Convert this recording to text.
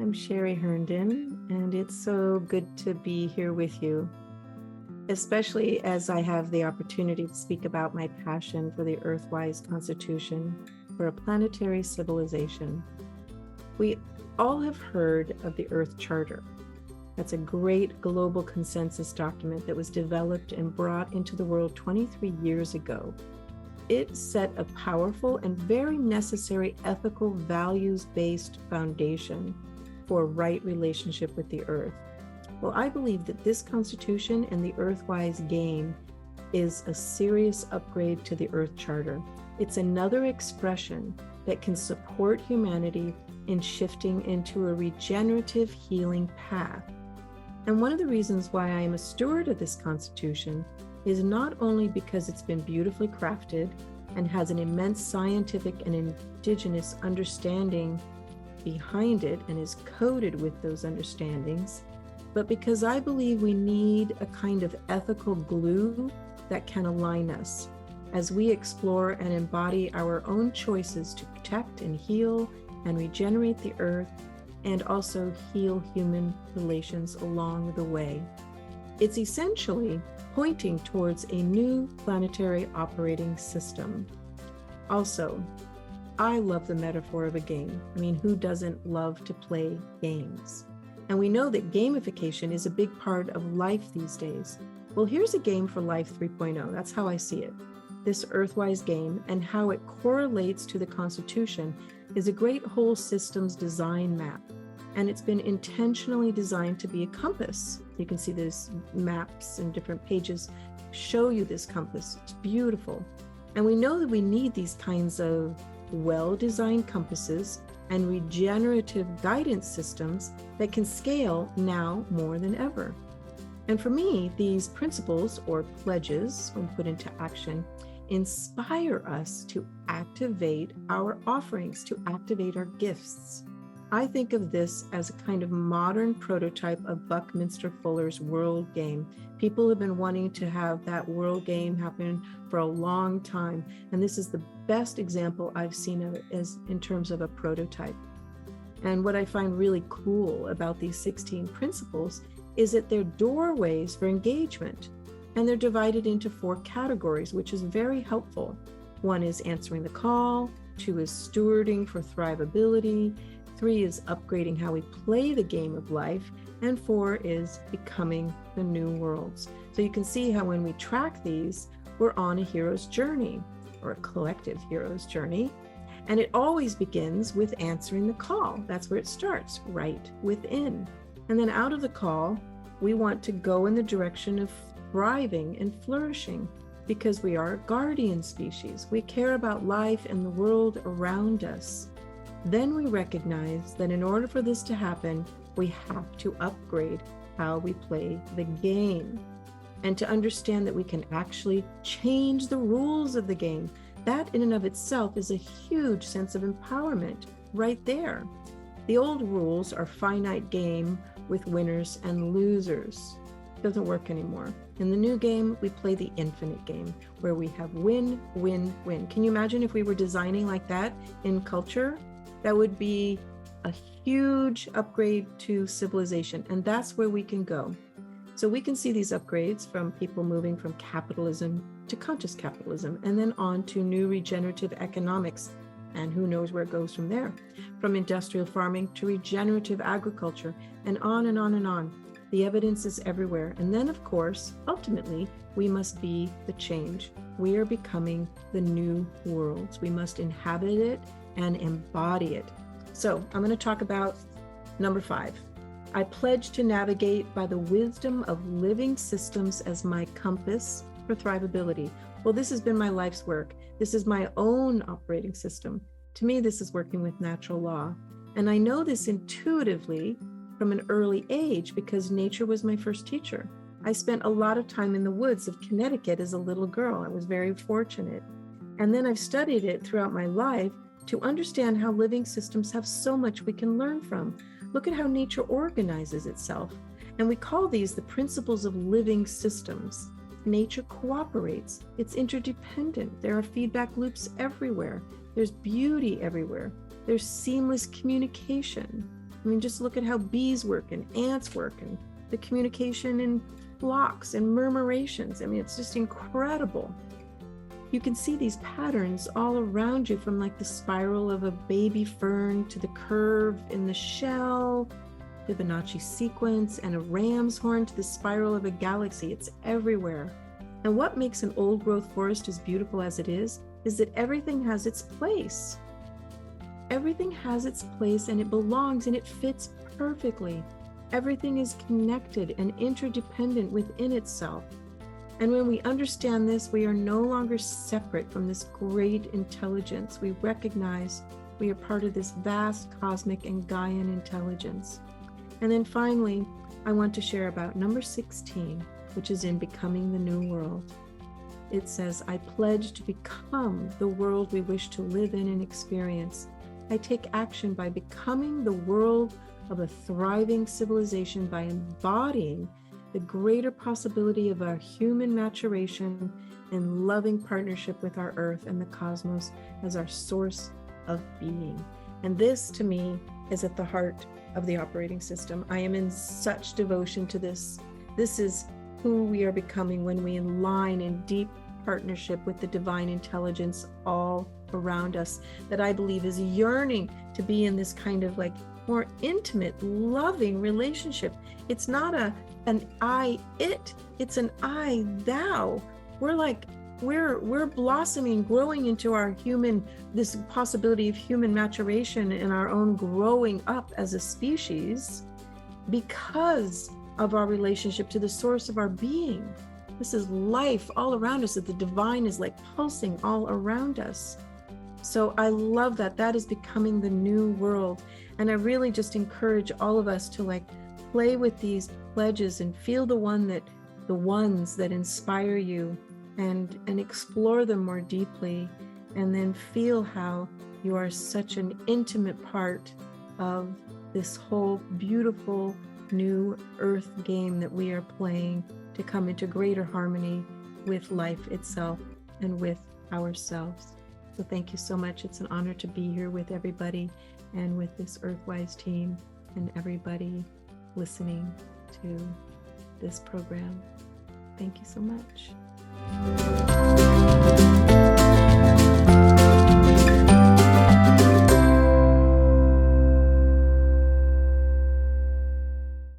I'm Sheri Herndon, and it's so good to be here with you, especially as I have the opportunity to speak about my passion for the EARTHwise Constitution for a planetary civilization. We all have heard of the Earth Charter. That's a great global consensus document that was developed and brought into the world 23 years ago. It set a powerful and very necessary ethical values-based foundation for a right relationship with the Earth. Well, I believe that this Constitution and the EARTHwise Game is a serious upgrade to the Earth Charter. It's another expression that can support humanity in shifting into a regenerative healing path. And one of the reasons why I am a steward of this Constitution is not only because it's been beautifully crafted and has an immense scientific and indigenous understanding behind it and is coded with those understandings, but because I believe we need a kind of ethical glue that can align us as we explore and embody our own choices to protect and heal and regenerate the Earth and also heal human relations along the way. It's essentially pointing towards a new planetary operating system. Also, I love the metaphor of a game. I mean, who doesn't love to play games? And we know that gamification is a big part of life these days. Well, here's a game for life 3.0. That's how I see it. This EARTHwise Game and how it correlates to the Constitution is a great whole systems design map. And it's been intentionally designed to be a compass. You can see there's maps and different pages show you this compass. It's beautiful. And we know that we need these kinds of well-designed compasses and regenerative guidance systems that can scale now more than ever. And for me, these principles or pledges, when put into action, inspire us to activate our offerings, to activate our gifts. I think of this as a kind of modern prototype of Buckminster Fuller's World Game. People have been wanting to have that World Game happen for a long time, and this is the best example I've seen of it as in terms of a prototype. And what I find really cool about these 16 principles is that they're doorways for engagement, and they're divided into 4 categories, which is very helpful. 1 is answering the call, 2 is stewarding for thrivability, 3 is upgrading how we play the game of life, and 4 is becoming the new worlds. So you can see how when we track these, we're on a hero's journey, or a collective hero's journey, and it always begins with answering the call. That's where it starts, right within. And then out of the call, we want to go in the direction of thriving and flourishing, because we are a guardian species. We care about life and the world around us. Then we recognize that in order for this to happen, we have to upgrade how we play the game, and to understand that we can actually change the rules of the game. That in and of itself is a huge sense of empowerment right there. The old rules are finite game with winners and losers. It doesn't work anymore. In the new game, we play the infinite game, where we have win, win, win. Can you imagine if we were designing like that in culture? That would be a huge upgrade to civilization, and that's where we can go. So we can see these upgrades from people moving from capitalism to conscious capitalism, and then on to new regenerative economics, and who knows where it goes from there. From industrial farming to regenerative agriculture, and on and on and on. The evidence is everywhere. And then, of course, ultimately, we must be the change. We are becoming the new worlds. We must inhabit it and embody it. So I'm going to talk about number 5. I pledge to navigate by the wisdom of living systems as my compass for thrivability. Well, this has been my life's work. This is my own operating system. To me, this is working with natural law. And I know this intuitively from an early age because nature was my first teacher. I spent a lot of time in the woods of Connecticut as a little girl. I was very fortunate. And then I've studied it throughout my life to understand how living systems have so much we can learn from. Look at how nature organizes itself. And we call these the principles of living systems. Nature cooperates. It's interdependent. There are feedback loops everywhere. There's beauty everywhere. There's seamless communication. I mean, just look at how bees work and ants work and the communication in flocks and murmurations. I mean, it's just incredible. You can see these patterns all around you, from like the spiral of a baby fern to the curve in the shell, Fibonacci sequence, and a ram's horn to the spiral of a galaxy. It's everywhere. And what makes an old growth forest as beautiful as it is that everything has its place. Everything has its place, and it belongs, and it fits perfectly. Everything is connected and interdependent within itself. And when we understand this, we are no longer separate from this great intelligence. We recognize we are part of this vast cosmic and Gaian intelligence. And then finally, I want to share about number 16, which is in Becoming the New World. It says, I pledge to become the world we wish to live in and experience. I take action by becoming the world of a thriving civilization by embodying the greater possibility of our human maturation and loving partnership with our earth and the cosmos as our source of being. And this, to me, is at the heart of the operating system. I am in such devotion to this. This is who we are becoming when we align in deep partnership with the divine intelligence all around us, that I believe is yearning to be in this kind of like more intimate, loving relationship. It's not an I, it, it's an I, thou. We're blossoming, growing into our human, this possibility of human maturation and our own growing up as a species because of our relationship to the source of our being. This is life all around us, that the divine is like pulsing all around us. So I love that. That is becoming the new world. And I really just encourage all of us to like play with these pledges and feel the ones that inspire you, and explore them more deeply, and then feel how you are such an intimate part of this whole beautiful new earth game that we are playing to come into greater harmony with life itself and with ourselves. So thank you so much. It's an honor to be here with everybody and with this EARTHwise team and everybody listening to this program. Thank you so much.